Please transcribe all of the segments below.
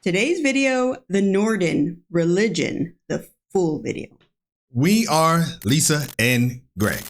Today's video, the Norden religion, the full video. We are Lisa and Greg,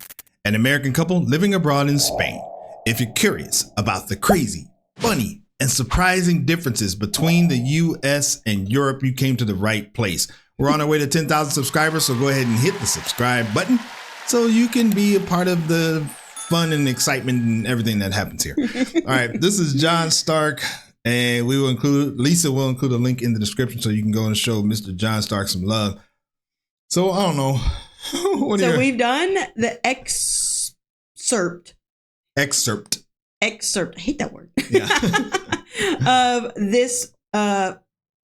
an American couple living abroad in Spain. If you're curious about the crazy, funny, and surprising differences between the US and Europe, you came to the right place. We're on our way to 10,000 subscribers, so go ahead and hit the subscribe button so you can be a part of the fun and excitement and everything that happens here. All right, this is John Stark, and Lisa will include a link in the description so you can go and show Mr. John Stark some love. So I don't know. We've done the excerpt. I hate that word. Yeah. Of this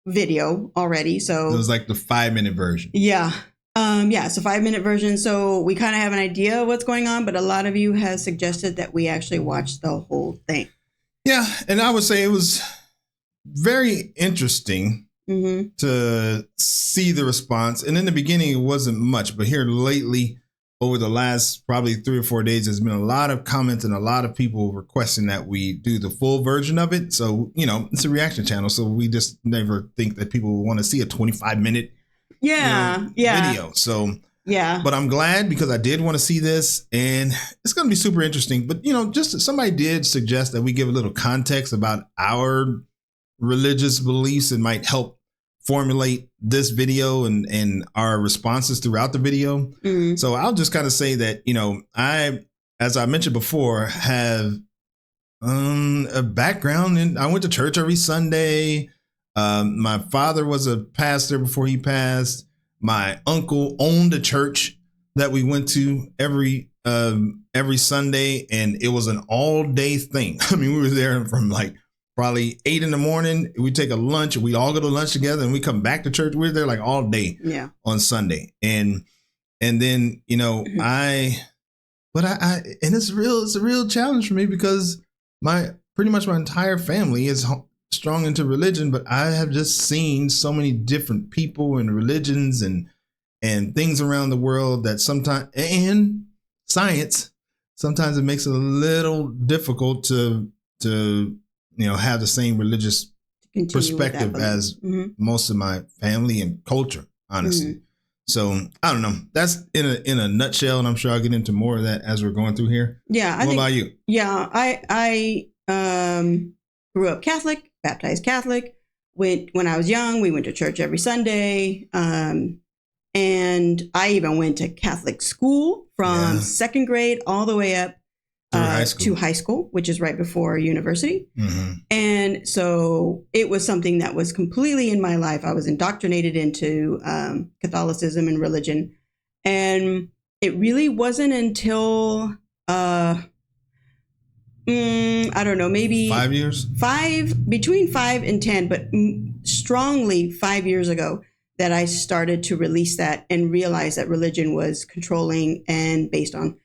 video already. So it was like the 5-minute version. Yeah. It's a 5-minute version. So we kind of have an idea of what's going on, but a lot of you have suggested that we actually watch the whole thing. Yeah. And I would say it was very interesting to see the response. And in the beginning, it wasn't much, but here lately, over the last probably 3 or 4 days, there's been a lot of comments and a lot of people requesting that we do the full version of it. So, it's a reaction channel. So we just never think that people will want to see a 25-minute video. So, yeah. But I'm glad because I did want to see this and it's going to be super interesting. But, just somebody did suggest that we give a little context about our religious beliefs and might help formulate this video and our responses throughout the video. So I'll just kind of say that, I, as I mentioned before, have a background and I went to church every Sunday. My father was a pastor before he passed. My uncle owned a church that we went to every Sunday, and it was an all-day thing. I mean, we were there from like probably 8 in the morning. We take a lunch. We all go to lunch together, and we come back to church. We're there like all day on Sunday, and then it's a real challenge for me because pretty much my entire family is strong into religion, but I have just seen so many different people and religions and things around the world that sometimes, and science, sometimes it makes it a little difficult to have the same religious perspective as most of my family and culture, honestly. So I don't know. That's in a nutshell, and I'm sure I'll get into more of that as we're going through here. Yeah. What about you? Yeah, I grew up Catholic, baptized Catholic. When I was young, we went to church every Sunday. And I even went to Catholic school from 2nd grade all the way up to high school, which is right before university. And so it was something that was completely in my life. I was indoctrinated into Catholicism and religion. And it really wasn't until, I don't know, maybe 5 years, between 5 and 10, but strongly 5 years ago that I started to release that and realize that religion was controlling and based on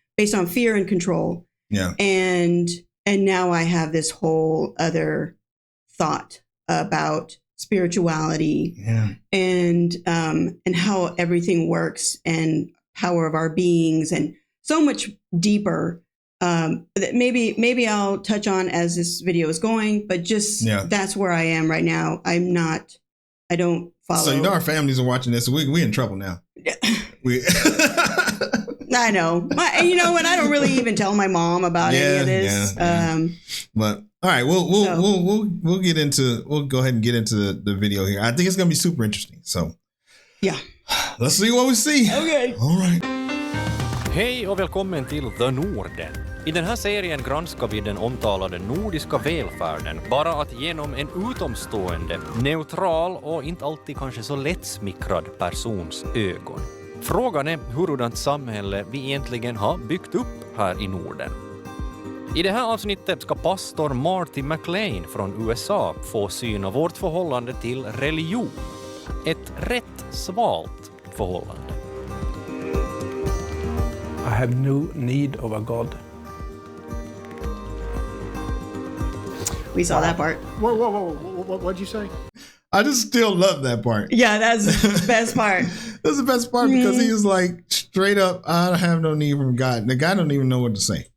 fear and control. Yeah. And now I have this whole other thought about spirituality and how everything works and power of our beings and so much deeper that maybe I'll touch on as this video is going, but that's where I am right now. I don't follow. So our families are watching this. We in trouble now. I know. And you know what? I don't really even tell my mom about any of this. But all right, we'll go ahead and get into the video here. I think it's gonna be super interesting. So let's see what we see. Okay. All right. Hej och välkommen till The Norden. I den här serien granskar vi den omtalade nordiska välfärden bara att genom en utomstående, neutral och inte alltid kanske så lättsmickrad persons ögon. Frågan är hurdant samhälle vi egentligen har byggt upp här i Norden. I det här avsnittet ska pastor Marty McLean från USA få syn av vårt förhållande till religion. Ett rätt svalt förhållande. I have no need of a God. We saw that part. Whoa. What'd you say? I just still love that part. Yeah, that's the best part. That's the best part because he was like straight up, I have no need from God. And the guy don't even know what to say.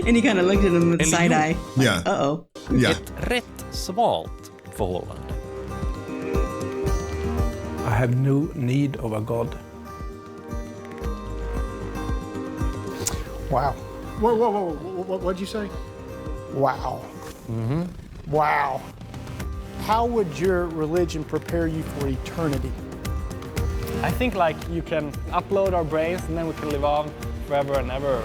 And he kind of looked at him with a side eye. Yeah. Uh-oh. Yeah. Ett rätt svalt förhållande. I have no need of a God. Wow. Whoa. What'd you say? Wow. Wow. How would your religion prepare you for eternity? I think like you can upload our brains and then we can live on forever and ever.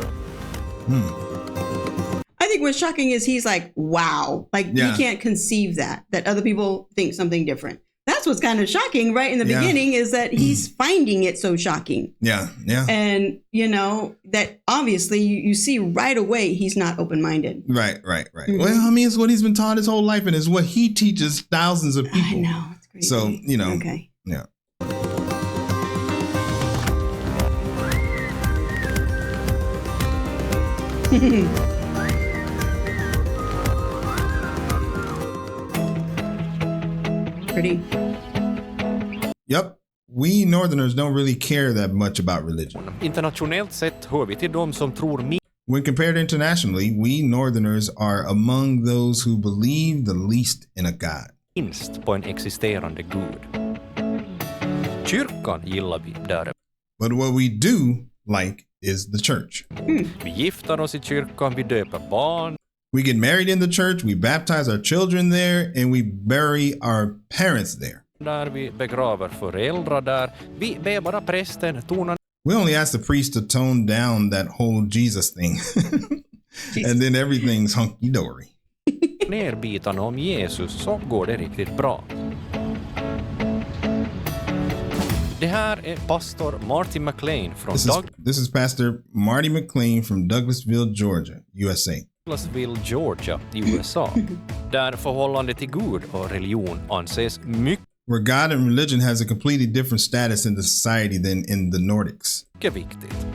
I think what's shocking is he's like, wow, like you can't conceive that other people think something different. That's what's kind of shocking right in the beginning is that he's finding it so shocking. Yeah. And, that obviously you see right away he's not open-minded. Right. Well, I mean, it's what he's been taught his whole life, and it's what he teaches thousands of people. I know, it's crazy. So, Okay. Yeah. Pretty. Yep. We Northerners don't really care that much about religion. Internationellt sett hör vi till de som tror When compared internationally, we Northerners are among those who believe the least in a God. minst på en existerande gud. Kyrkan gillar vi däremot. But what we do like is the church. Vi gifter oss i kyrkan, vi döper barn. We get married in the church, we baptize our children there, and we bury our parents there. Där vi begraver föräldrar där. Vi ber bara prästen tona We only ask the priest to tone down that whole Jesus thing. And then everything's hunky-dory. ner bitarna om Jesus så går det riktigt bra. Det här är pastor Marty McLean från This is Pastor Marty McLean from Douglasville, Georgia, USA. Douglasville, Georgia i USA. Där förhållande till Gud och religion anses mycket Where God and religion has a completely different status in the society than in the Nordics. viktigt.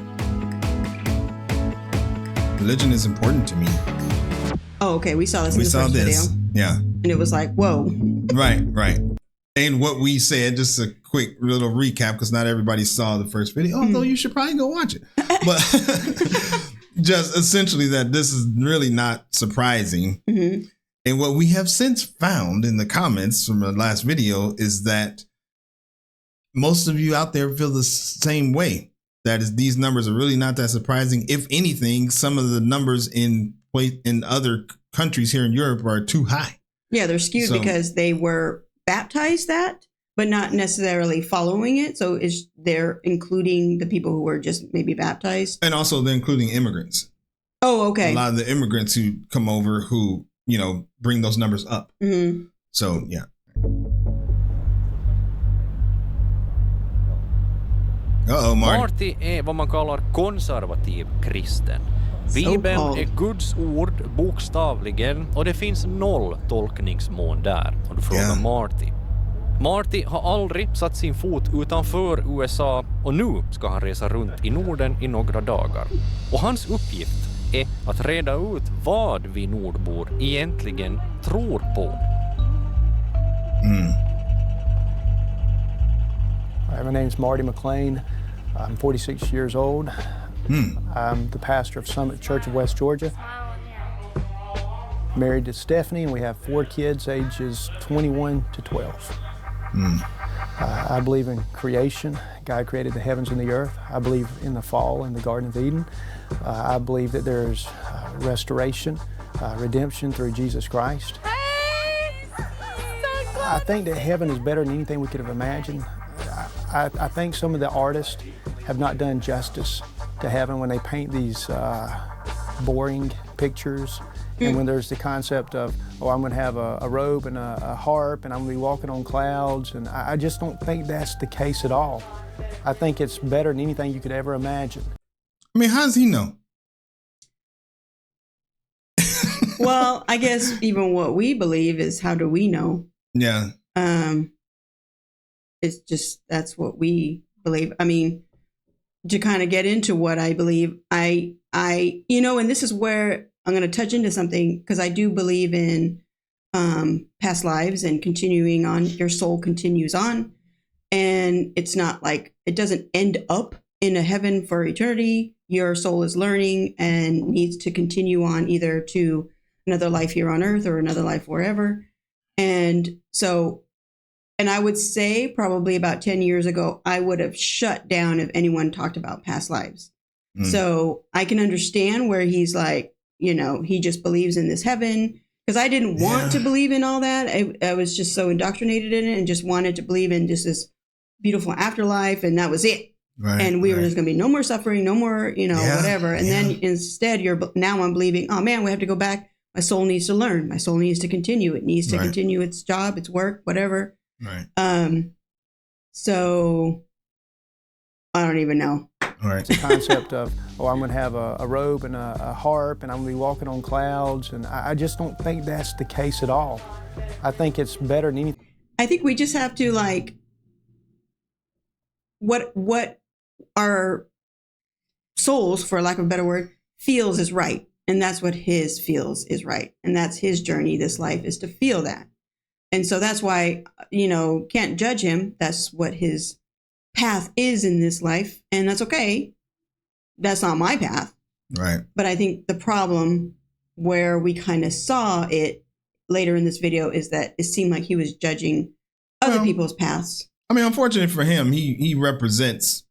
Religion is important to me. Oh, okay. We saw this in We the saw first this. video. Yeah. And it was like, whoa. Right. And what we said, just a quick little recap, because not everybody saw the first video, although you should probably go watch it. But just essentially that this is really not surprising. Mm-hmm. And what we have since found in the comments from the last video is that most of you out there feel the same way. That is, these numbers are really not that surprising. If anything, some of the numbers in other countries here in Europe are too high. Yeah, they're skewed because they were baptized but not necessarily following it. So they're including the people who were just maybe baptized. And also they're including immigrants. Oh, okay. A lot of the immigrants who come over who, bring those numbers up. Mm-hmm. So, yeah. Uh-oh, Marty är vad man kallar konservativ kristen. Bibeln är Guds ord bokstavligen och det finns 0 tolkningsmål där. Och du frågar Marty. Marty har aldrig satt sin fot utanför USA och nu ska han resa runt i Norden i några dagar. Och hans uppgift är att reda ut vad vi nordbor egentligen tror på. My name is Marty McLean. I'm 46 years old. I'm the pastor of Summit Church of West Georgia. Married to Stephanie, and we have 4 kids, ages 21 to 12. I believe in creation. God created the heavens and the earth. I believe in the fall in the Garden of Eden. I believe that there's restoration, redemption through Jesus Christ. I think that heaven is better than anything we could have imagined. I think some of the artists have not done justice to heaven when they paint these boring pictures. And when there's the concept of, I'm going to have a robe and a harp and I'm going to be walking on clouds. And I just don't think that's the case at all. I think it's better than anything you could ever imagine. I mean, how does he know? Well, I guess even what we believe is how do we know? Yeah. It's just, that's what we believe. I mean, to kind of get into what I believe, I and this is where I'm going to touch into something because I do believe in past lives and continuing on. Your soul continues on. And it's not like it doesn't end up in a heaven for eternity. Your soul is learning and needs to continue on either to another life here on earth or another life wherever. And so And I would say probably about 10 years ago, I would have shut down if anyone talked about past lives. So I can understand where he's like, you know, he just believes in this heaven. Because I didn't want to believe in all that. I was just so indoctrinated in it and just wanted to believe in just this beautiful afterlife. And that was it. Right, and we were just going to be no more suffering, no more, you know, whatever. And then instead, now I'm believing, oh man, we have to go back. My soul needs to learn. My soul needs to continue. It needs to continue its job, its work, whatever. Right. So I don't even know. It's the concept of, oh, I'm going to have a robe and a harp and I'm going to be walking on clouds. And I just don't think that's the case at all. I think it's better than anything. I think we just have to like, what our souls, for lack of a better word, feels is right. And that's what his feels is right. And that's his journey, this life, is to feel that. And so that's why, you know, can't judge him. That's what his path is in this life. And that's okay. That's not my path. Right. But I think the problem where we kind of saw it later in this video is that it seemed like he was judging other people's paths. I mean, unfortunately for him, he represents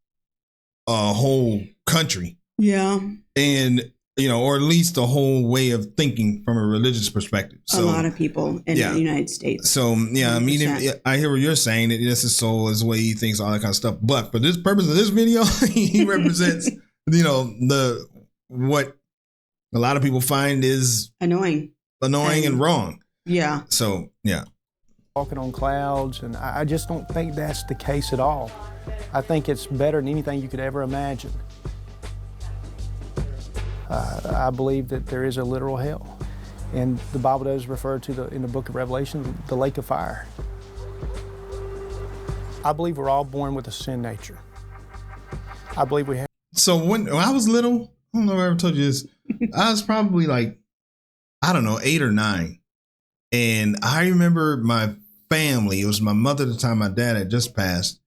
a whole country. Yeah. And, you know, or at least a whole way of thinking from a religious perspective. So, a lot of people in the United States. So, yeah, 100%. I mean, I hear what you're saying. That that's his soul, his way he thinks, all that kind of stuff. But for this purpose of this video, he represents, you know, what a lot of people find is annoying and wrong. Yeah. So, yeah. Walking on clouds, and I just don't think that's the case at all. I think it's better than anything you could ever imagine. I believe that there is a literal hell, and the Bible does refer to in the book of Revelation, the lake of fire. I believe we're all born with a sin nature. I believe we have. So when I was little, I don't know if I ever told you this, I was probably like, I don't know, 8 or 9. And I remember my family, it was my mother at the time, my dad had just passed,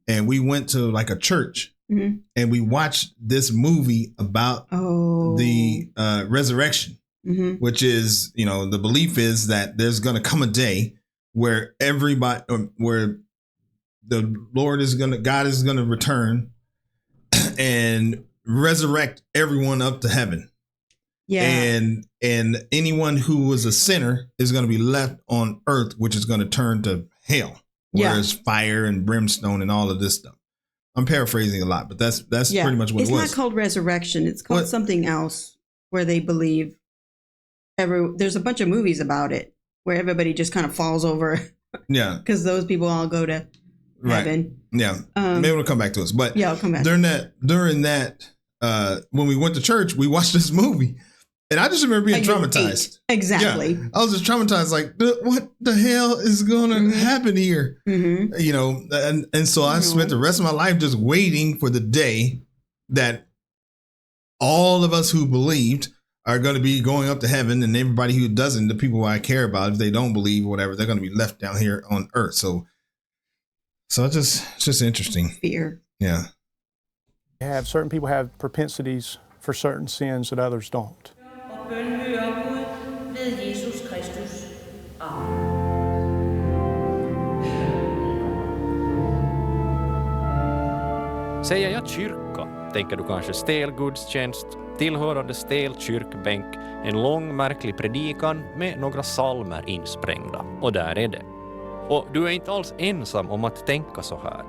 and we went to like a church. Mm-hmm. And we watched this movie about the resurrection, which is, you know, the belief is that there's going to come a day where everybody, where the Lord is God is going to return and resurrect everyone up to heaven. Yeah. And anyone who was a sinner is going to be left on earth, which is going to turn to hell, where there's fire and brimstone and all of this stuff. I'm paraphrasing a lot, but that's pretty much what it was. It's not called resurrection. It's called something else where they believe there's a bunch of movies about it where everybody just kind of falls over. Yeah. Because those people all go to heaven. Yeah. Maybe it'll come back to us. But yeah, I'll come back. During that, when we went to church, we watched this movie. And I just remember being traumatized. Exactly. Yeah. I was just traumatized, like, what the hell is going to happen here? Mm-hmm. You know, and so I spent the rest of my life just waiting for the day that all of us who believed are going to be going up to heaven, and everybody who doesn't, the people I care about, if they don't believe or whatever, they're going to be left down here on earth. So it's just interesting. Fear. Yeah. Certain people have propensities for certain sins that others don't. Säger jag kyrka, tänker du kanske stel gudstjänst, tillhörande stel kyrkbänk, en lång märklig predikan med några psalmer insprängda. Och där är det. Och du är inte alls ensam om att tänka så här.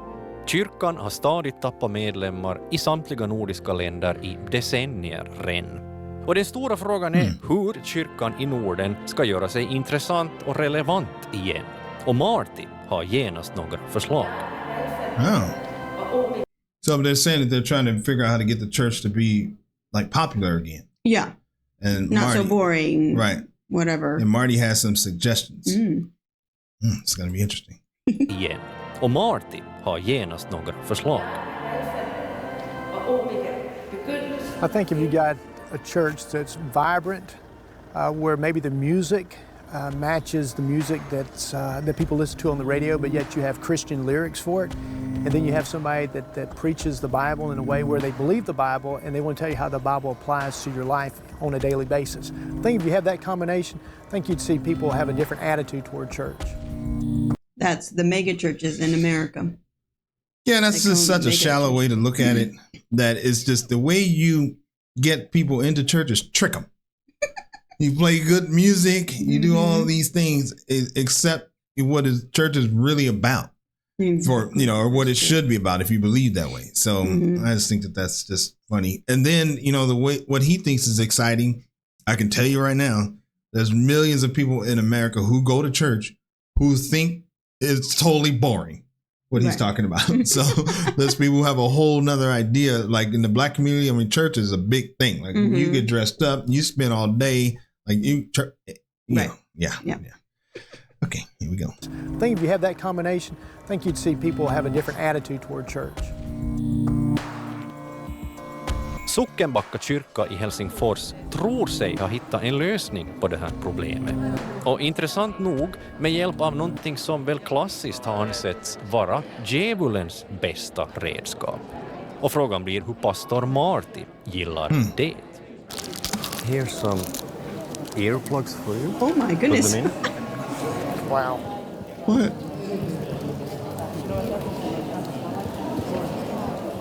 Kyrkan har stadigt tappat medlemmar i samtliga nordiska länder i decennier redan. Och den stora frågan är hur kyrkan i Norden ska göra sig intressant och relevant igen. Och Marty har genast några förslag. Oh. So they're saying that they're trying to figure out how to get the church to be like popular again. Yeah. And not Marty, so boring. Right. Whatever. And Marty has some suggestions. It's going to be interesting. Igen. Och Marty har genast några förslag. I think if you got a church that's vibrant, where maybe the music matches the music that people listen to on the radio, but yet you have Christian lyrics for it, and then you have somebody that preaches the Bible in a way where they believe the Bible and they want to tell you how the Bible applies to your life on a daily basis. I think if you have that combination, I think you'd see people have a different attitude toward church. That's the mega churches in America. Yeah, that's just such a shallow way to look at it. That it's just the way you get people into churches, trick them. You play good music, you do all these things, except what church is really about, for or what it should be about if you believe that way. So I just think that that's just funny. And then the way what he thinks is exciting, I can tell you right now, there's millions of people in America who go to church who think it's totally boring what he's talking about. So there's people who have a whole nother idea. Like in the Black community, I mean, church is a big thing. Like you get dressed up, you spend all day. Like yeah. Okay, here we go. I think if you have that combination, I think you'd see people have a different attitude toward church. Sockenbacka kyrka i Helsingfors tror sig ha hittat en lösning på det här problemet. Och intressant nog med hjälp av någonting som väl klassiskt har ansetts vara djävulens bästa redskap. Och frågan blir hur pastor Marty gillar det. Here's some earplugs for you. Oh my goodness. Put them in. Wow. What?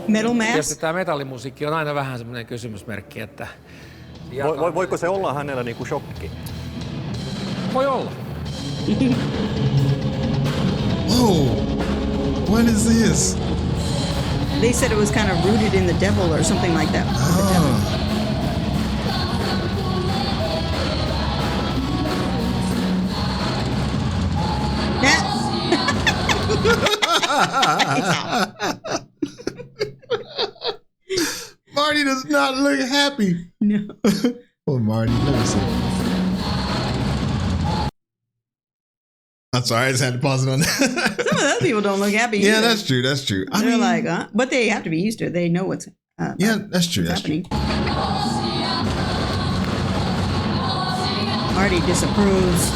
Metal mask? Tietysti tämä metallimusiikki on aina vähän semmoinen kysymysmerkki, että... Voiko se olla hänellä niinku shokki? Voi olla. Whoa, what is this? They said it was kind of rooted in the devil or something like that. Marty does not look happy. No. Oh, Marty, let me see. I'm sorry, I just had to pause it on that. Some of the other people don't look happy Yeah, either. that's true. That's true. They're like, but they have to be used to it. They know what's that's true. That's happening. Marty disapproves.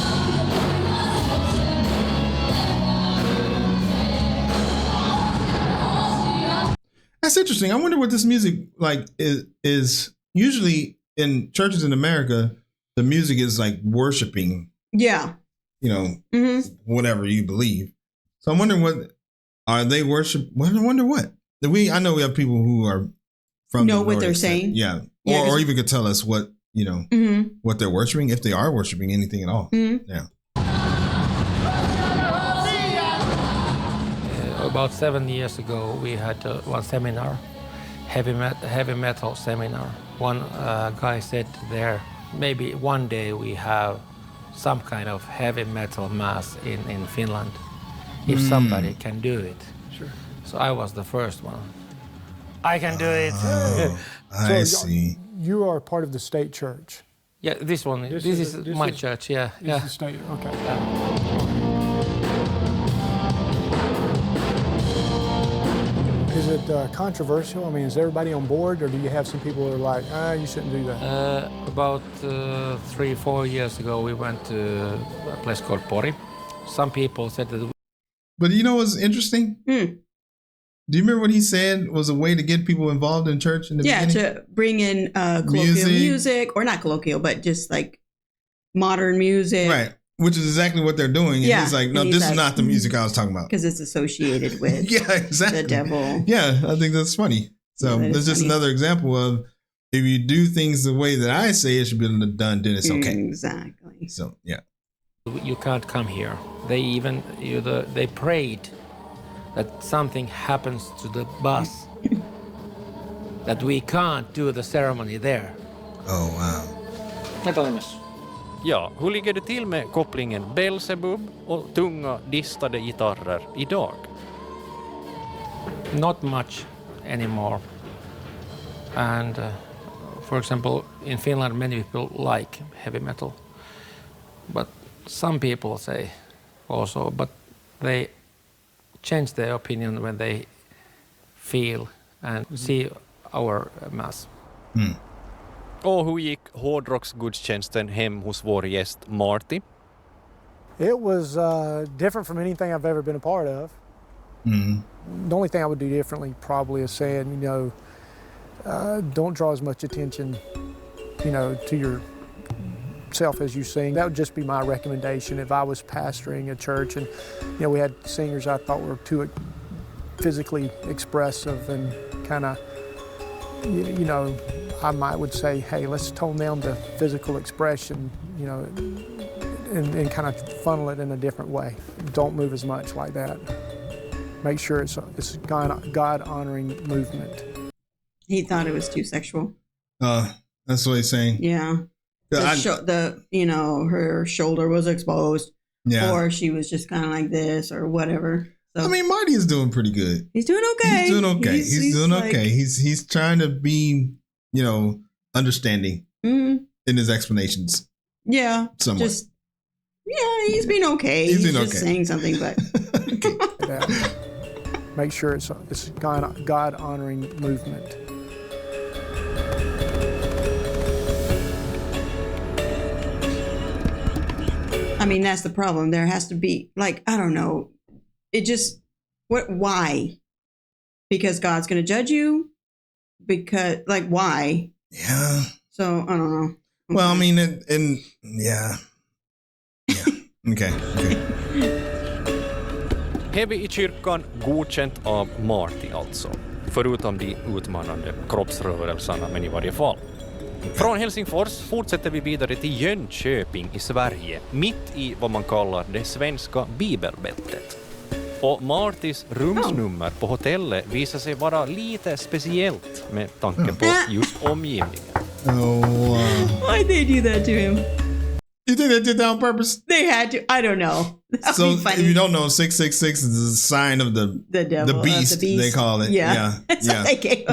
That's interesting. I wonder what this music like is usually in churches in America. The music is like worshiping. Yeah. Whatever you believe. So I'm wondering what are they worship? I wonder what I know we have people who are from know the what they're Nordic saying. Yeah, Yeah, or even could tell us what what they're worshiping, if they are worshiping anything at all. Yeah. About 7 years ago, we had one seminar, heavy metal seminar. One guy said there, maybe one day we have some kind of heavy metal mass in Finland, if somebody can do it. Sure. So I was the first one. I can do it. I see. You are part of the state church. Yeah, this one. This is my church. Yeah, This is the state. Okay. Is it controversial? I mean, is everybody on board, or do you have some people who are like, you shouldn't do that? About 3-4 years ago, we went to a place called Pori. Some people said that. But you know what's interesting? Do you remember what he said was a way to get people involved in church in the beginning? To bring in colloquial music, or not colloquial, but just like modern music. Right. Which is exactly what they're doing. And he's like, no, this is not the music I was talking about. Because it's associated with exactly. the devil. Yeah, I think that's funny. So that's just another example of if you do things the way that I say it should be done, then it's okay. Exactly. So, yeah. You can't come here. They even, they prayed that something happens to the bus, that we can't do the ceremony there. Oh, wow. Metallimus. Ja, hur ligger det till med kopplingen Belzebub och tunga distade gitarrer idag? Not much anymore. And for example, in Finland, many people like heavy metal. But some people say also, but they change their opinion when they feel and see our mass. Och hur gick hårdrocksgudstjänsten hem hos vår gäst Marty? It was different from anything I've ever been a part of. The only thing I would do differently probably is saying, don't draw as much attention, to your yourself as you sing. That would just be my recommendation if I was pastoring a church and we had singers I thought were too physically expressive and kind of, I would say, hey, let's tone down the physical expression, and kind of funnel it in a different way. Don't move as much like that. Make sure it's a God-honoring movement. He thought it was too sexual. That's what he's saying. Yeah. Her shoulder was exposed. Yeah. Or she was just kind of like this or whatever. So, I mean, Marty is doing pretty good. He's doing okay. He's doing okay. He's trying to be, understanding in his explanations. Yeah. Somewhat. He's been okay. He's just saying something, but make sure it's a God-honoring movement. I mean, that's the problem. There has to be, I don't know. Why? Because God's going to judge you? Because, why? Yeah. So, I don't know. Okay. Well, I mean, yeah. Okay. Heavy i kyrkan, godkänt av Marty alltså. Förutom de utmanande kroppsrörelserna, men i varje fall. Från Helsingfors fortsätter vi vidare till Jönköping i Sverige, mitt i vad man kallar det svenska bibelbältet. Och Martys rumsnummer på hotellet visar sig vara lite speciellt med tanke på just omgivningen. Why'd they do that to him? You think they did that on purpose? They had to. I don't know. So if you don't know, 666 is a sign of the devil, the beast, they call it. Yeah.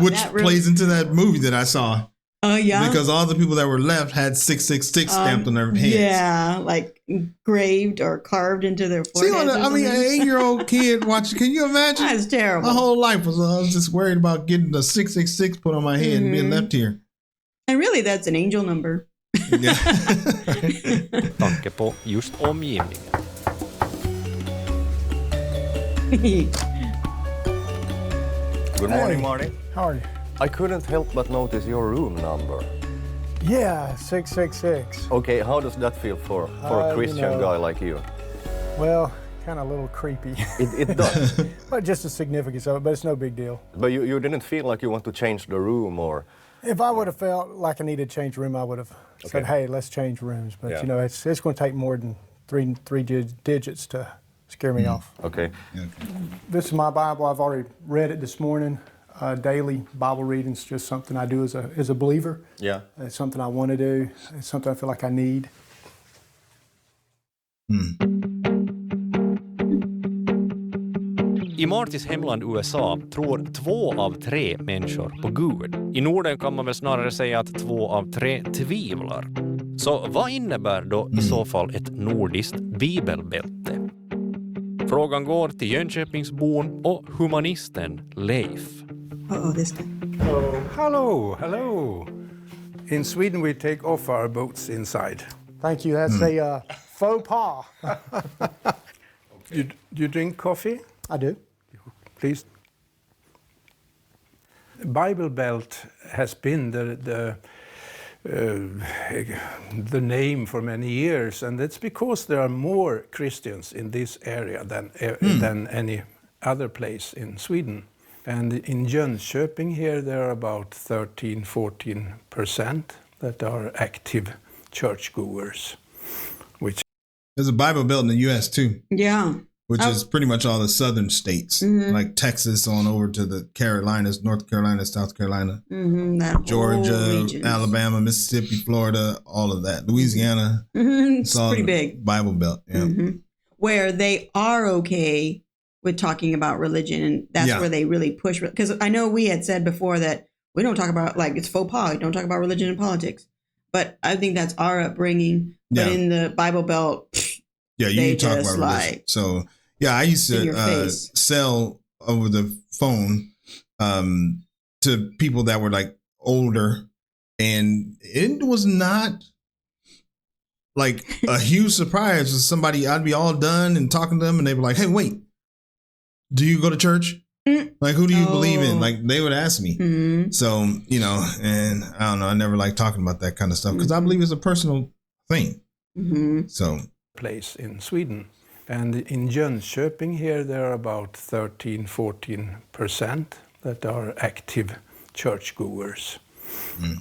Which plays into that movie that I saw. Oh, yeah? Because all the people that were left had 666 stamped on their heads. Yeah, engraved or carved into their foreheads. See, an 8-year-old kid watching, can you imagine? That's terrible. My whole life I was just worried about getting the 666 put on my head and being left here. And really, that's an angel number. Yeah. Tanke på just omgivningen. Good morning, Marty. How are you? I couldn't help but notice your room number. Yeah, 666. Okay, how does that feel for a Christian guy like you? Well, kind of a little creepy. It does. But just the significance of it, but it's no big deal. But you didn't feel like you want to change the room or... If I would have felt like I needed to change room, I would have said, hey, let's change rooms. But, it's going to take more than three digits to scare me off. Okay. This is my Bible. I've already read it this morning. Daily Bible reading is just something I do as a believer. Yeah. It's something I want to do. It's something I feel like I need. I Martys hemland USA tror 2 av 3 människor på Gud. I Norden kan man väl snarare säga att 2 av 3 tvivlar. Så vad innebär då i så fall ett nordiskt bibelbälte? Frågan går till Jönköpingsbon och humanisten Leif. This guy. Hello. In Sweden we take off our boats inside. Thank you. That's a faux pas. You drink coffee? I do. Please. Bible Belt has been the name for many years, and that's because there are more Christians in this area than any other place in Sweden. And in Jönköping here, there are about 13-14% that are active churchgoers. There's a Bible Belt in the U.S. too. Yeah. Which is pretty much all the southern states, like Texas on over to the Carolinas, North Carolina, South Carolina, Georgia, Alabama, Mississippi, Florida, all of that. Louisiana. It's pretty big. Bible Belt, yeah. Where they are okay with talking about religion, and that's where they really push. Because I know we had said before that we don't talk about, it's faux pas, we don't talk about religion and politics. But I think that's our upbringing. But in the Bible Belt, you talk about religion. So... Yeah, I used to sell over the phone to people that were older, and it was not a huge surprise to somebody. I'd be all done and talking to them, and they'd be like, "Hey, wait, do you go to church? Who do you believe in?" They would ask me. So and I don't know. I never liked talking about that kind of stuff because I believe it's a personal thing. So place in Sweden. And in Jönköping here, there are about 13-14% that are active churchgoers,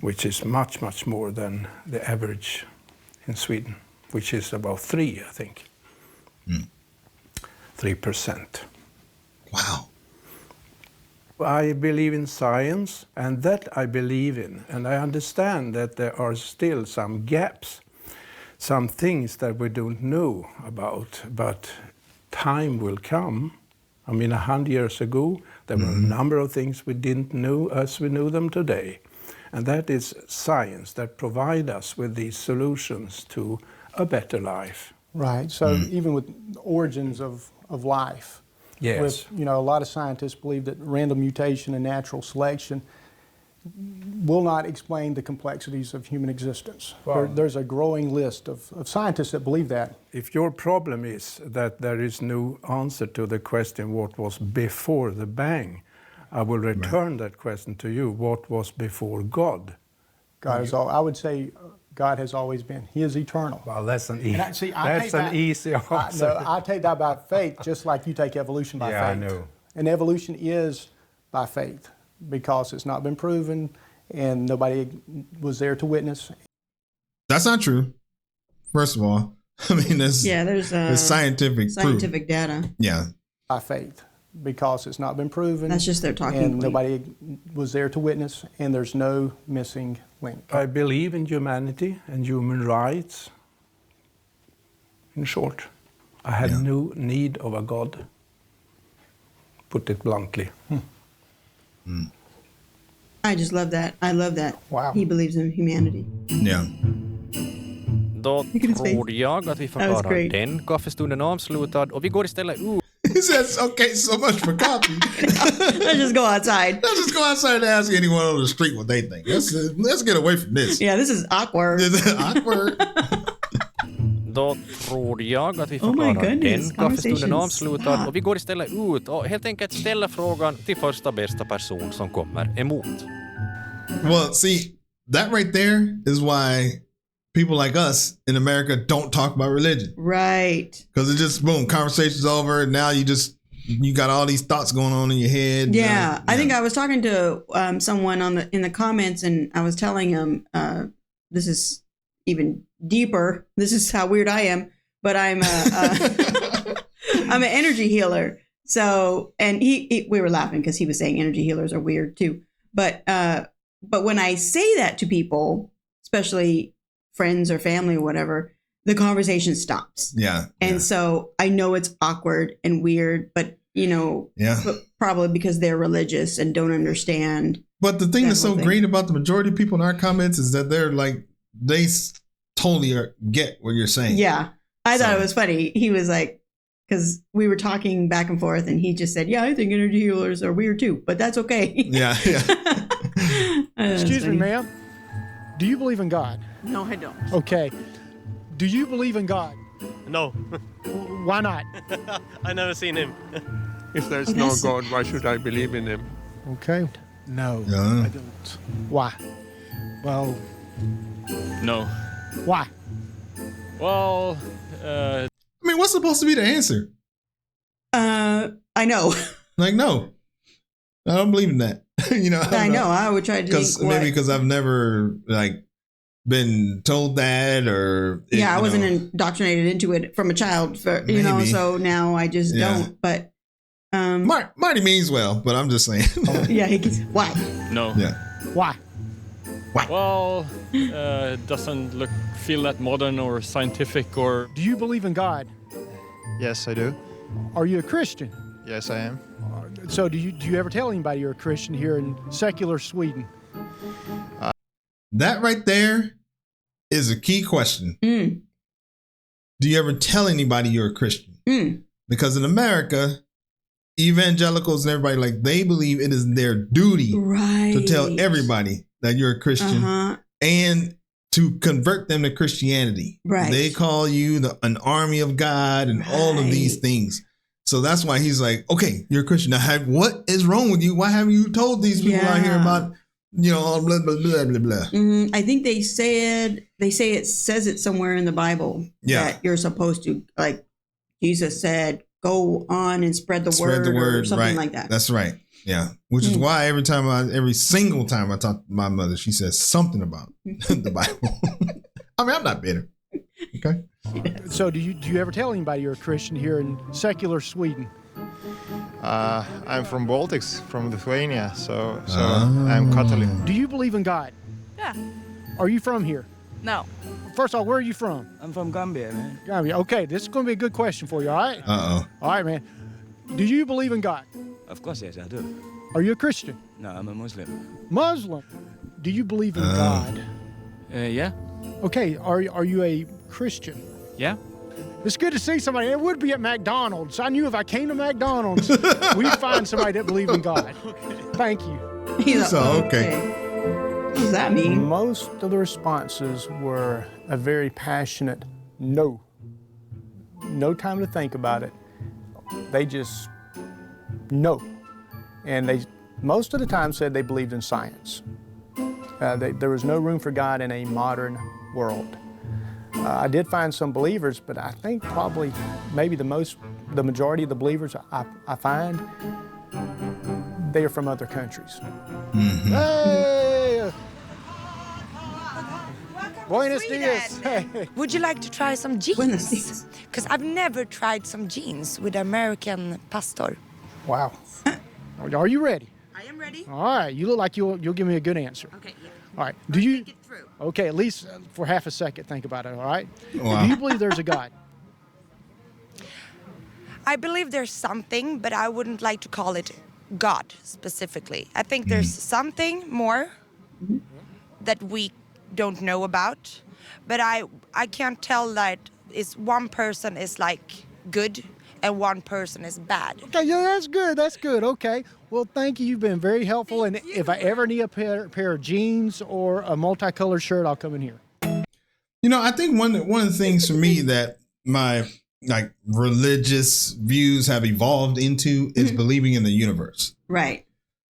which is much, much more than the average in Sweden, which is about 3%, I think. 3%. wow. I believe in science, and that I believe in. And I understand that there are still some gaps, some things that we don't know about, but time will come. I mean, 100 years ago, there were a number of things we didn't know as we know them today. And that is science that provides us with these solutions to a better life. Right. So even with origins of life, Yes. with, a lot of scientists believe that random mutation and natural selection will not explain the complexities of human existence. Wow. There's a growing list of scientists that believe that. If your problem is that there is no answer to the question what was before the bang, I will return that question to you. What was before God? God is all. I would say God has always been. He is eternal. Well, that's an, And I easy answer. I take that by faith, just like you take evolution by Yeah, I faith. know. And evolution is by faith because it's not been proven and nobody was there to witness. That's not true. First of all, I mean, there's scientific scientific data. Yeah. By faith because it's not been proven. That's just their talking and point. nobody was there to witness, and there's no missing link. I believe in humanity and human rights. In short, I had no need of a God, put it bluntly. I just love that. I love that. Wow. He believes in humanity. Yeah. Då Look at his face. tror jag att vi That was förklarar great. den kaffestunden avslutad och vi går istället ut. He says, okay, so much for coffee. Let's just go outside. Let's just go outside and ask anyone on the street what they think. Let's get away from this. Yeah, this is awkward. Awkward. Då tror jag att vi Oh my förklarar goodness, den kaffestunden conversation avslutad stopped. och vi går istället ut och helt enkelt ställer frågan till första bästa person som kommer emot. Well, see, that right there is why people like us in America don't talk about religion. Right. Because it just, boom, conversation's over. Now you got all these thoughts going on in your head. Yeah, I think I was talking to someone in the comments, and I was telling him this is even deeper. This is how weird I am, but I'm I'm an energy healer. So, and we were laughing because he was saying energy healers are weird too. But when I say that to people, especially friends or family or whatever, the conversation stops. Yeah. And so I know it's awkward and weird, but but probably because they're religious and don't understand. But the thing that's so thing. great about the majority of people in our comments is that they're like, they totally get what you're saying. Yeah. I thought it was funny. He was like, because we were talking back and forth and he just said, yeah, I think energy healers are weird too, but that's okay. Yeah. Excuse me, ma'am. Do you believe in God? No, I don't. Okay. Do you believe in God? No, Why not? I never seen him. If there's no God, why should I believe in him? Okay. No, Yeah. I don't. Why? Well, No. Why? Well, I mean, what's supposed to be the answer? I know. Like, no, I don't believe in that. I know. I would try to think Maybe because I've never been told that, or I wasn't indoctrinated into it from a child, so now I just don't. But Marty means well, but I'm just saying. yeah, he gets why? no. Yeah. Why? Well, it doesn't feel that modern or scientific or. Do you believe in God? yes, I do. Are you a Christian? Yes, I am. So do you ever tell anybody you're a Christian here in secular Sweden? That right there is a key question. Mm. Do you ever tell anybody you're a Christian? Mm. Because in America, evangelicals and everybody, they believe it is their duty Right. to tell everybody that you're a Christian and to convert them to Christianity. Right. They call you an army of God and all of these things. So that's why he's like, okay, you're a Christian. Now, what is wrong with you? Why haven't you told these people out here about blah, blah, blah, blah, blah. I think they say it says it somewhere in the Bible that you're supposed to, like Jesus said, go on and spread the word or something like that. That's right. Yeah. Which is why every single time I talk to my mother, she says something about the Bible. I mean, I'm not bitter. Okay. So do you ever tell anybody you're a Christian here in secular Sweden? I'm from Baltics, from Lithuania, so I'm Catholic. Do you believe in God? Yeah. Are you from here? No. First of all, where are you from? I'm from Gambia, man. Gambia. Okay, this is going to be a good question for you, all right? Uh-oh. All right, man. Do you believe in God? Of course, yes, I do. Are you a Christian? No, I'm a Muslim. Muslim. Do you believe in God? Yeah. Okay, are you a Christian? Yeah. It's good to see somebody. It would be at McDonald's. I knew if I came to McDonald's, we'd find somebody that believed in God. Thank you. He's okay. What does that mean? Most of the responses were a very passionate no. No time to think about it. They just no. And they most of the time said they believed in science. There was no room for God in a modern world. I did find some believers, but I think probably maybe the majority of the believers I find, they are from other countries. Mm-hmm. Hey! Buenos dias. Would you like to try some jeans? Because I've never tried some jeans with American pastor. Wow. Are you ready? I am ready. All right. You look like you'll give me a good answer. Okay, yeah. All right. Do you? Okay, at least for half a second, think about it. All right. Wow. Do you believe there's a God? I believe there's something, but I wouldn't like to call it God specifically. I think there's something more that we don't know about, but I can't tell that is one person is like good and one person is bad. Okay, yeah, that's good. That's good. Okay. Well, thank you. You've been very helpful. And if I ever need a pair of jeans or a multicolored shirt, I'll come in here. I think one of the things for me that my religious views have evolved into is believing in the universe. Right.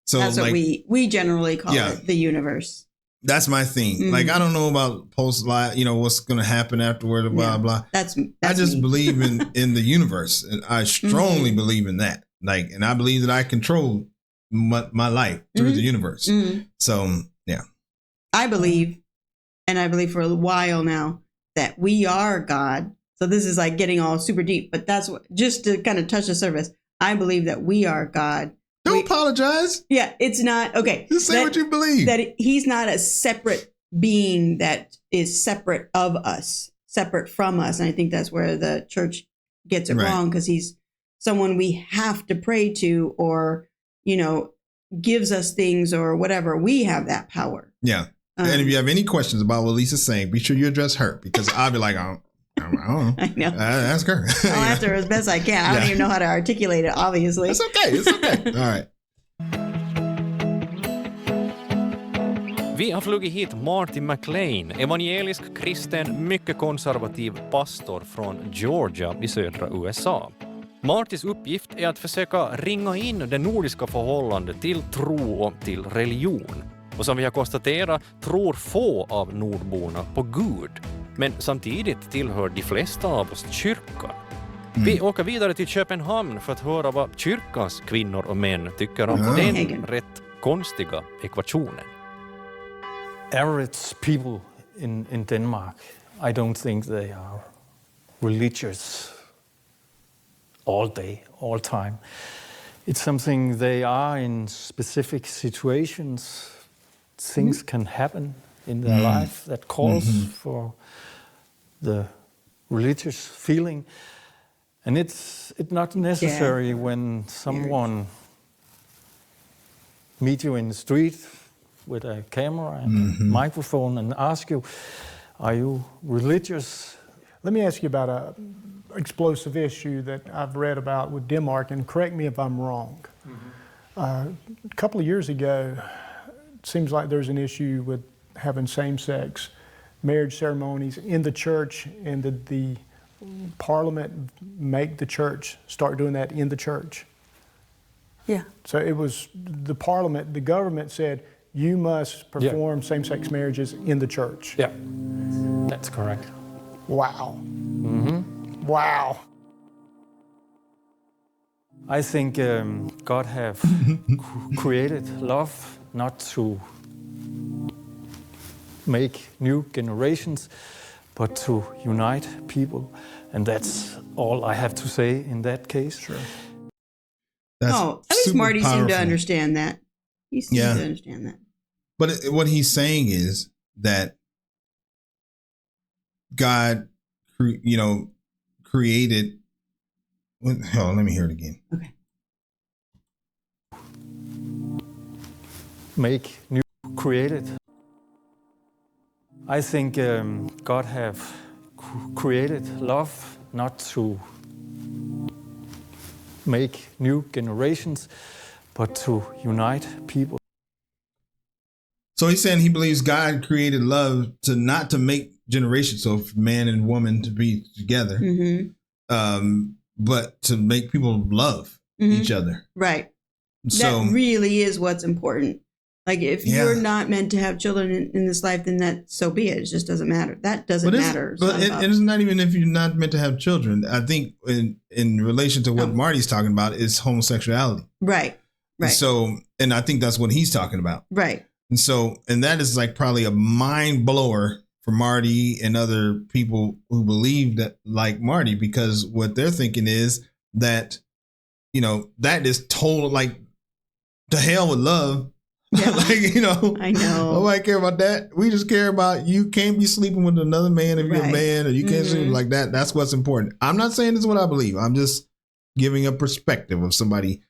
So that's what we generally call it, the universe. That's my thing. Mm-hmm. Like, I don't know about post-life, what's going to happen afterward, blah, blah. That's I just believe in the universe. And I strongly believe in that. Like, and I believe that I control my life through the universe. Mm-hmm. So, yeah. I believe for a while now, that we are God. So this is like getting all super deep, but that's what, just to kind of touch the surface. I believe that we are God. Don't apologize. Yeah, it's not, okay. Just say what you believe. That he's not a separate being that is separate of us, separate from us. And I think that's where the church gets it wrong, because he's someone we have to pray to, or, gives us things or whatever. We have that power. Yeah. And if you have any questions about what Lisa's saying, be sure you address her, because I'll be like, I don't know. I know. Ask her. I'll answer as best I can. I don't even know how to articulate it, obviously. It's okay. It's okay. All right. Vi har flugit hit Marty McLean, evangelisk kristen, mycket konservativ pastor från Georgia i södra USA. Martys uppgift är att försöka ringa in det nordiska förhållandet till tro och till religion. Och som vi har konstaterat tror få av nordborna på Gud. Men samtidigt tillhör de flesta av oss kyrkan. Vi åker vidare till Köpenhamn för att höra vad kyrkans kvinnor och män tycker om den rätt konstiga ekvationen. Average people in Denmark, I don't think they are religious all day, all time. It's something they are in specific situations. Things can happen in their life that calls for the religious feeling. And it's not necessary when someone meet you in the street with a camera and a microphone and ask you, are you religious? Let me ask you about a explosive issue that I've read about with Denmark, and correct me if I'm wrong. A couple of years ago, it seems like there's an issue with having same-sex marriage ceremonies in the church, and did the parliament make the church start doing that in the church? Yeah. So it was the parliament, the government said, you must perform same-sex marriages in the church. Yeah, that's correct. Wow. Wow. I think God have created love not to make new generations, but to unite people. And that's all I have to say in that case. Sure. That's at least super Marty seemed to powerful. understand that. He seemed to understand that. But what he's saying is that God, created. Hell, let me hear it again. Okay. Make new created. I think God have created love not to make new generations, but to unite people. So he's saying he believes God created love not to make generations, so man and woman to be together, but to make people love each other. Right. So that really is what's important. Like if you're not meant to have children in this life, then that so be it. It just doesn't matter. That doesn't matter. But it's not even if you're not meant to have children. I think in relation to what Marty's talking about is homosexuality. Right. Right. So, and I think that's what he's talking about. Right. And that is like probably a mind blower for Marty and other people who believe that like Marty, because what they're thinking is that, that is total, like, to hell with love. Yeah. I know. Nobody care about that. We just care about you can't be sleeping with another man if you're a man, or you can't sleep like that. That's what's important. I'm not saying this is what I believe. I'm just giving a perspective of somebody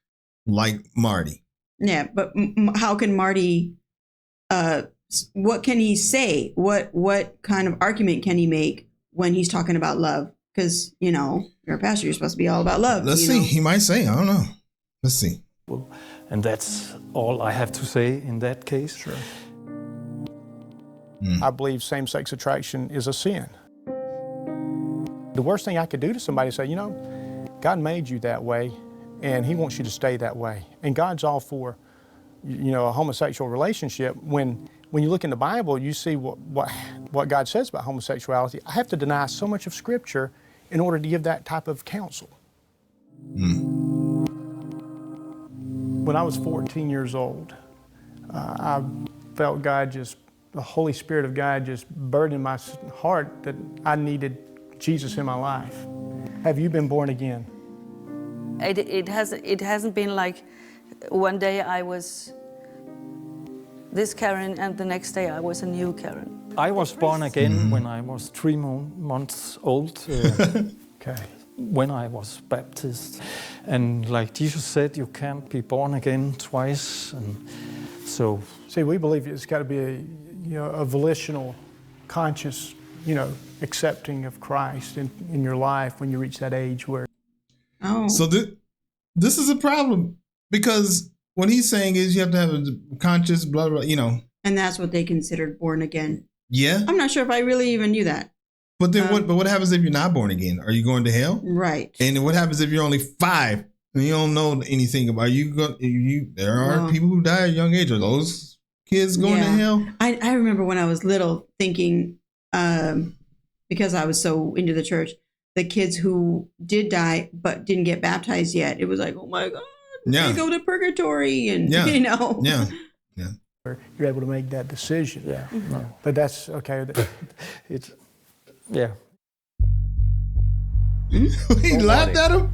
like Marty. Yeah, but how can Marty? What can he say? What kind of argument can he make when he's talking about love? Because you're a pastor, you're supposed to be all about love. Let's see. He might say, I don't know. Let's see. And that's all I have to say in that case. Sure. I believe same-sex attraction is a sin. The worst thing I could do to somebody is say, God made you that way, and He wants you to stay that way. And God's all for, a homosexual relationship. When you look in the Bible, you see what God says about homosexuality. I have to deny so much of Scripture in order to give that type of counsel. When I was 14 years old, I felt the Holy Spirit of God just burdened my heart that I needed Jesus in my life. Have you been born again? It hasn't been like one day I was this Karen and the next day I was a new Karen. I was born again when I was 3 months old. Okay. When I was baptized. And like Jesus said, you can't be born again twice. And so... See, we believe it's got to be a volitional, conscious, accepting of Christ in your life when you reach that age where... Oh. So this is a problem, because what he's saying is you have to have a conscious, blah, blah, And that's what they considered born again. Yeah. I'm not sure if I really even knew that. But then what happens if you're not born again? Are you going to hell? Right. And what happens if you're only 5 and you don't know anything about there are people who die at a young age. Are those kids going to hell? I remember when I was little thinking, because I was so into the church, the kids who did die but didn't get baptized yet, it was like, oh my God, they go to purgatory and Yeah. you're able to make that decision. Yeah. But that's okay. It's... Yeah. He laughed at him?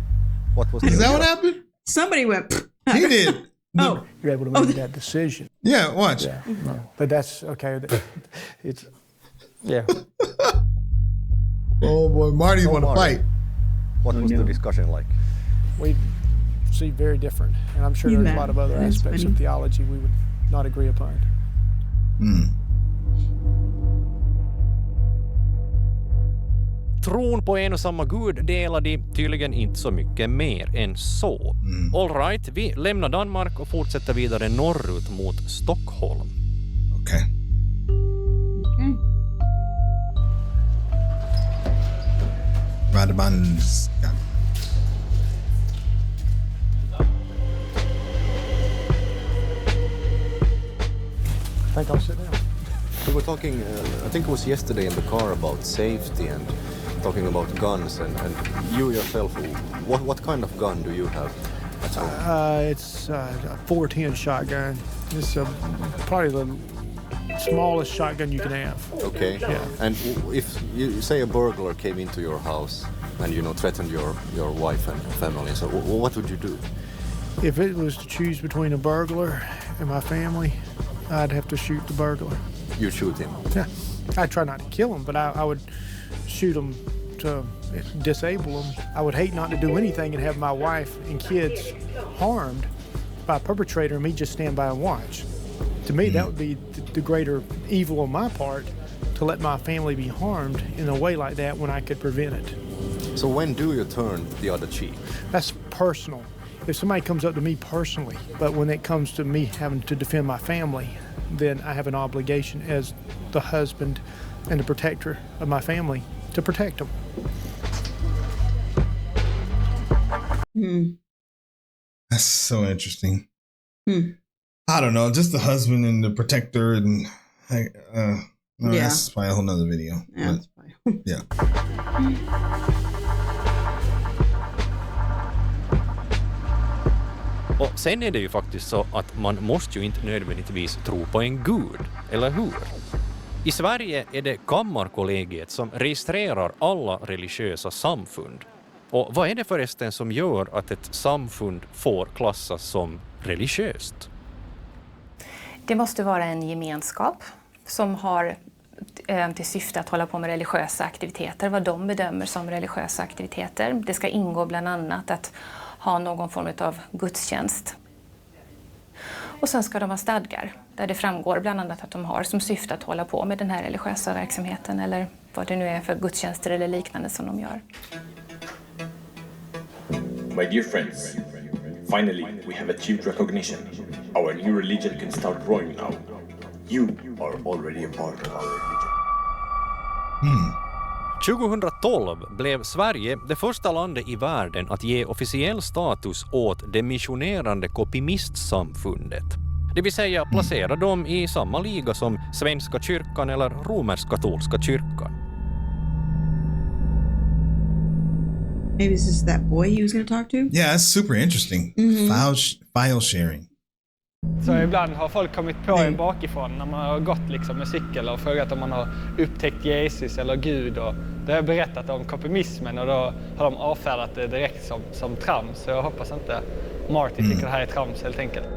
What was Is that what happened? Somebody went. He did. Oh. You're able to make that decision. Yeah, watch. Yeah. But that's okay. It's... Yeah. Oh boy, Marty want to fight. What was the discussion like? We see very different. And I'm sure there's a lot of other aspects of theology we would not agree upon. Tron på en och samma gud delar de tydligen inte så mycket mer än så. All right, vi lämnar Danmark och fortsätter vidare norrut mot Stockholm. Okej. Radebandska. I think I'll sit down. We were talking, I think it was yesterday in the car about safety and talking about guns and you yourself, what kind of gun do you have at home? It's a 410 shotgun. It's probably the smallest shotgun you can have. Okay. Yeah. And if you say a burglar came into your house and threatened your wife and family, so what would you do? If it was to choose between a burglar and my family, I'd have to shoot the burglar. You shoot him? Yeah. I'd try not to kill him, but I would shoot him to disable him. I would hate not to do anything and have my wife and kids harmed by a perpetrator and me just stand by and watch. To me, that would be the greater evil on my part, to let my family be harmed in a way like that when I could prevent it. So when do you turn the other cheek? That's personal. If somebody comes up to me personally, but when it comes to me having to defend my family, then I have an obligation as the husband and the protector of my family to protect them. That's so interesting. I don't know, just the husband and the protector, and that's probably a whole nother video. Yeah. But, yeah. Och sen är det ju faktiskt så att man måste ju inte nödvändigtvis tro på en gud, eller hur? I Sverige är det Kammarkollegiet som registrerar alla religiösa samfund. Och vad är det förresten som gör att ett samfund får klassas som religiöst? Det måste vara en gemenskap som har till syfte att hålla på med religiösa aktiviteter, vad de bedömer som religiösa aktiviteter. Det ska ingå bland annat att ha någon form av gudstjänst. Och sen ska de ha stadgar där det framgår bland annat att de har som syfte att hålla på med den här religiösa verksamheten eller vad det nu är för gudstjänster eller liknande som de gör. My dear friends, finally we have achieved recognition. Our new religion can start growing now. You are already a part of our religion. 2012 blev Sverige det första landet i världen att ge officiell status åt det missionerande kopimistsamfundet. Det vill säga placera dem i samma liga som Svenska kyrkan eller romersk-katolska kyrkan. Maybe this is that boy he was going to talk to? Yeah, that's super interesting. File sharing. Så ibland har folk kommit på en bakifrån när man har gått liksom med cykel och frågat om man har upptäckt Jesus eller Gud. Och då har jag berättat om kopimismen och då har de avfärdat det direkt som trams. Så jag hoppas inte Marty tycker det här är trams helt enkelt.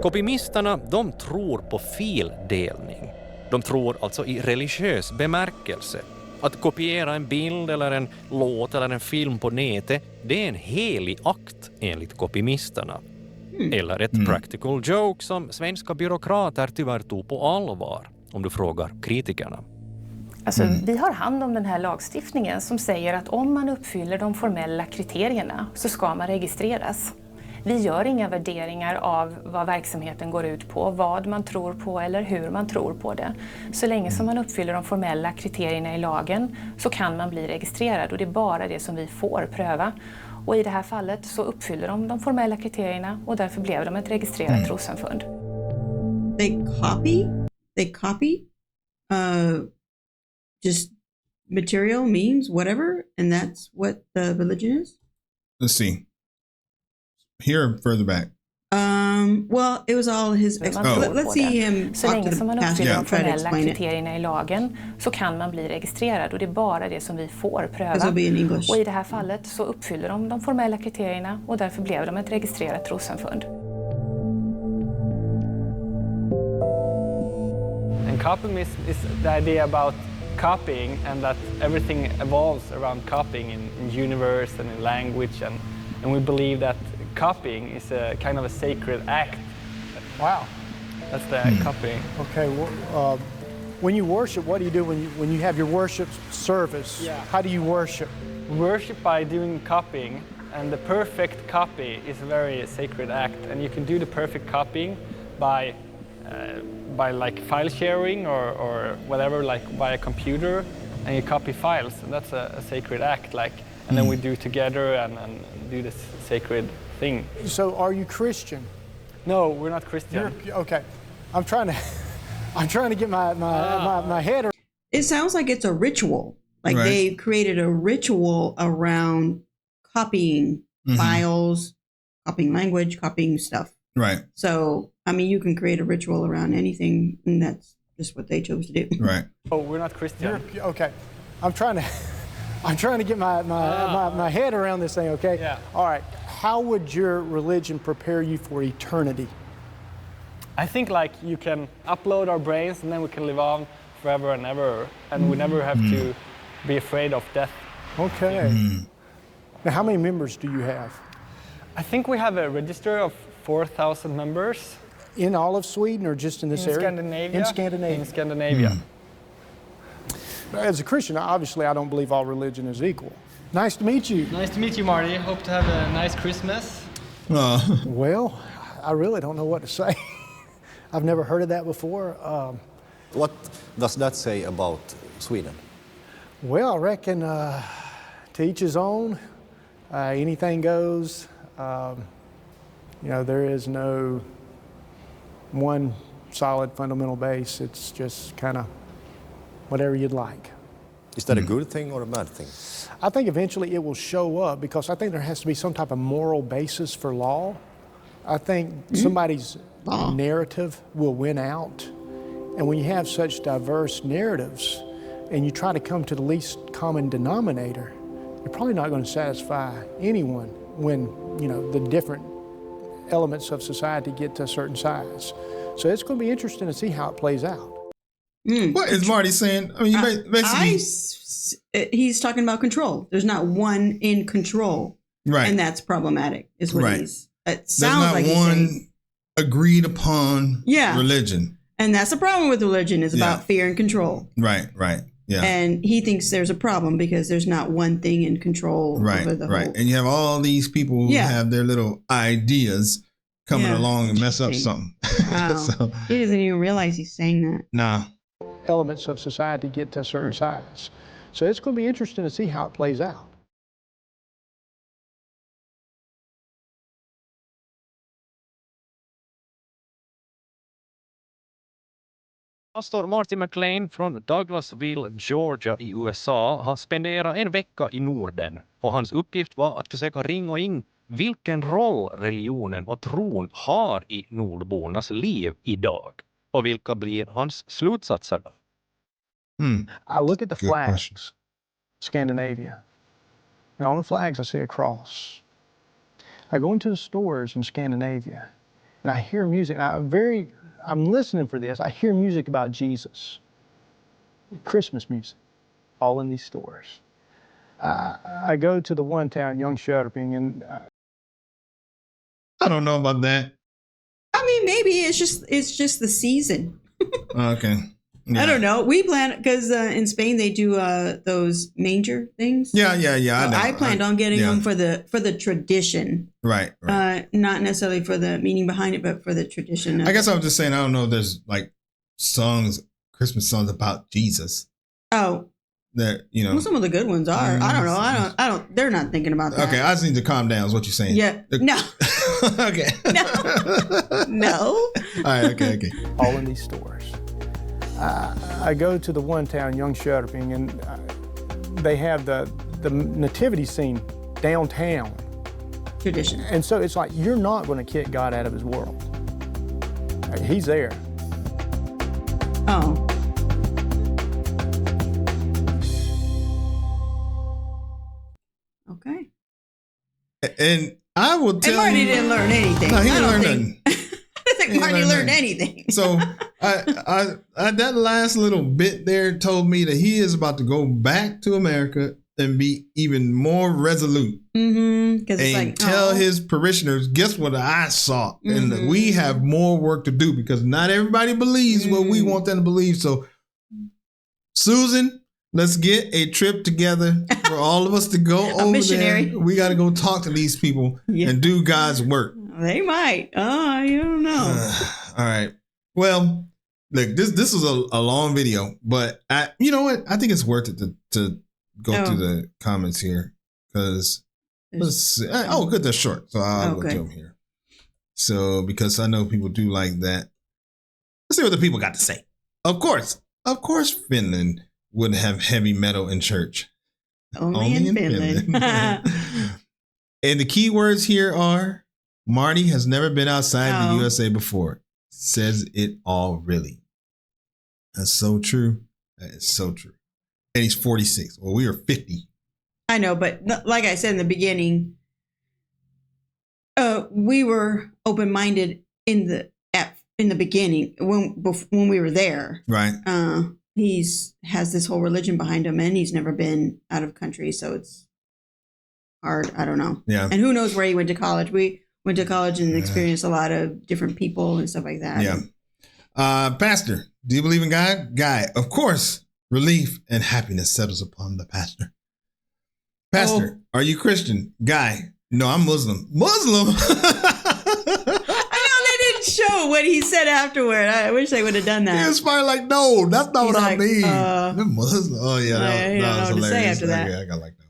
Kopimisterna, de tror på fildelning. De tror alltså i religiös bemärkelse. Att kopiera en bild eller en låt eller en film på nätet, det är en helig akt enligt kopimisterna. Eller ett practical joke som svenska byråkrater tyvärr tog på allvar, om du frågar kritikerna. Alltså, vi har hand om den här lagstiftningen som säger att om man uppfyller de formella kriterierna så ska man registreras. Vi gör inga värderingar av vad verksamheten går ut på, vad man tror på eller hur man tror på det. Så länge som man uppfyller de formella kriterierna i lagen så kan man bli registrerad och det är bara det som vi får pröva. Och i det här fallet så uppfyller de formella kriterierna och därför blev de ett registrerat trossamfund. They copy just material, memes, whatever, and that's what the religion is? Let's see. Here, further back. Well, it was all his... Let's see him så länge som man uppfyller de formella kriterierna i lagen så kan man bli registrerad och det är bara det som vi får pröva. Och i det här fallet så uppfyller de formella kriterierna och därför blev de ett registrerat trossamfund. And copimism is the idea about copying and that everything evolves around copying in universe and in language and we believe that copying is a kind of a sacred act. Wow. That's the copying. Okay, well, when you worship, what do you do when you have your worship service? Yeah. How do you worship? Worship by doing copying, and the perfect copy is a very sacred act, and you can do the perfect copying by like file sharing or whatever, like by a computer, and you copy files, and that's a sacred act, like, and then we do together and do this sacred thing. So are you Christian? No, we're not Christian. Okay. I'm trying to get my head around. It sounds like it's a ritual. Like they created a ritual around copying files, copying language, copying stuff. Right. So, I mean, you can create a ritual around anything, and that's just what they chose to do. Right. Oh, we're not Christian. Okay. I'm trying to get my head around this thing, okay? Yeah. All right. How would your religion prepare you for eternity? I think like you can upload our brains and then we can live on forever and ever, and we never have to be afraid of death. Okay. Now, how many members do you have? I think we have a register of 4,000 members. In all of Sweden or just in this area? Scandinavia. In Scandinavia. In Scandinavia. As a Christian, obviously I don't believe all religion is equal. Nice to meet you. Nice to meet you, Marty. Hope to have a nice Christmas. Well, I really don't know what to say. I've never heard of that before. What does that say about Sweden? Well, I reckon to each his own. Anything goes. You know, there is no one solid fundamental base. It's just kind of whatever you'd like. Is that a good thing or a bad thing? I think eventually it will show up because I think there has to be some type of moral basis for law. I think somebody's narrative will win out. And when you have such diverse narratives and you try to come to the least common denominator, you're probably not going to satisfy anyone when, you know, the different elements of society get to a certain size. So it's going to be interesting to see how it plays out. What is Marty saying? I mean, basically, he's talking about control. There's not one in control, right? And that's problematic. Is what he's. It sounds there's not like one agreed upon religion, and that's the problem with religion. Is about fear and control. Right. Right. Yeah. And he thinks there's a problem because there's not one thing in control. Right. Over the Right. whole. And you have all these people who have their little ideas coming along and mess up something. Wow. So, he doesn't even realize he's saying that. Nah. Elements of society get to a certain size. So it's going to be interesting to see how it plays out. Pastor Marty McLean från Douglasville, Georgia i USA har spenderat en vecka i Norden och hans uppgift var att försöka ringa in vilken roll religionen och tron har i nordbornas liv idag och vilka blir hans slutsatser då? I look at the flags, Scandinavia, and on the flags I see a cross. I go into the stores in Scandinavia and I hear music. I'm listening for this. I hear music about Jesus, Christmas music, all in these stores. I go to the one town, Jönköping, and I don't know about that. I mean, maybe it's just the season. Okay. Yeah. I don't know. We plan because in Spain they do those manger things. Yeah. I planned on getting them for the tradition. Right. Not necessarily for the meaning behind it, but for the tradition. I guess I was just saying I don't know if there's like Christmas songs about Jesus. Oh. That Well, some of the good ones are. I don't know. I don't. They're not thinking about that. Okay, I just need to calm down. Is what you're saying? Yeah. No. Okay. No. All right. Okay. all in these stores. I go to the one town, Jönköping, and they have the nativity scene downtown. Tradition. And so it's like, you're not going to kick God out of his world. He's there. Oh. Okay. And I will tell Marty you. didn't learn anything. No, he didn't learn nothing. nothing. I think Marty learned anything. So I that last little bit there told me that he is about to go back to America and be even more resolute. Mm-hmm. And tell his parishioners, guess what I saw? And that we have more work to do because not everybody believes what we want them to believe. So Susan, let's get a trip together for all of us to go over missionary. there. We got to go talk to these people and do God's work. They might. Oh, you don't know. All right. Well, look, this was a long video, but you know what? I think it's worth it to go through the comments here because let's see. Oh, good. They're short, so I'll go to them here. So because I know people do like that. Let's see what the people got to say. Of course, Finland wouldn't have heavy metal in church. Only in Finland. And the key words here are Marty has never been outside the USA before. Says it all, really. That's so true. That is so true. And he's 46. Well, we are 50. I know, but like I said in the beginning, we were open-minded in the beginning when we were there. Right. Has this whole religion behind him, and he's never been out of country, so it's hard. I don't know. Yeah. And who knows where he went to college? We went to college and experienced a lot of different people and stuff like that. Yeah. Pastor, do you believe in God? Guy, of course, relief and happiness settles upon the pastor. Pastor, are you Christian? Guy, no, I'm Muslim. Muslim? Show what he said afterward. I wish they would have done that. He was probably like, no, that's not He's what like, I mean. Muslim. Oh yeah, that was hilarious. Say after that. I got like that.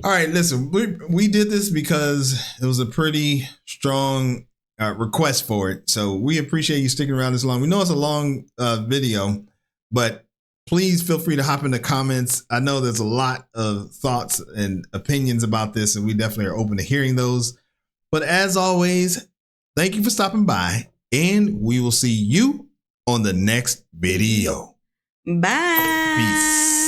All right, listen, we did this because it was a pretty strong request for it. So we appreciate you sticking around this long. We know it's a long video, but please feel free to hop in the comments. I know there's a lot of thoughts and opinions about this, and we definitely are open to hearing those. But as always, thank you for stopping by, and we will see you on the next video. Bye. Peace.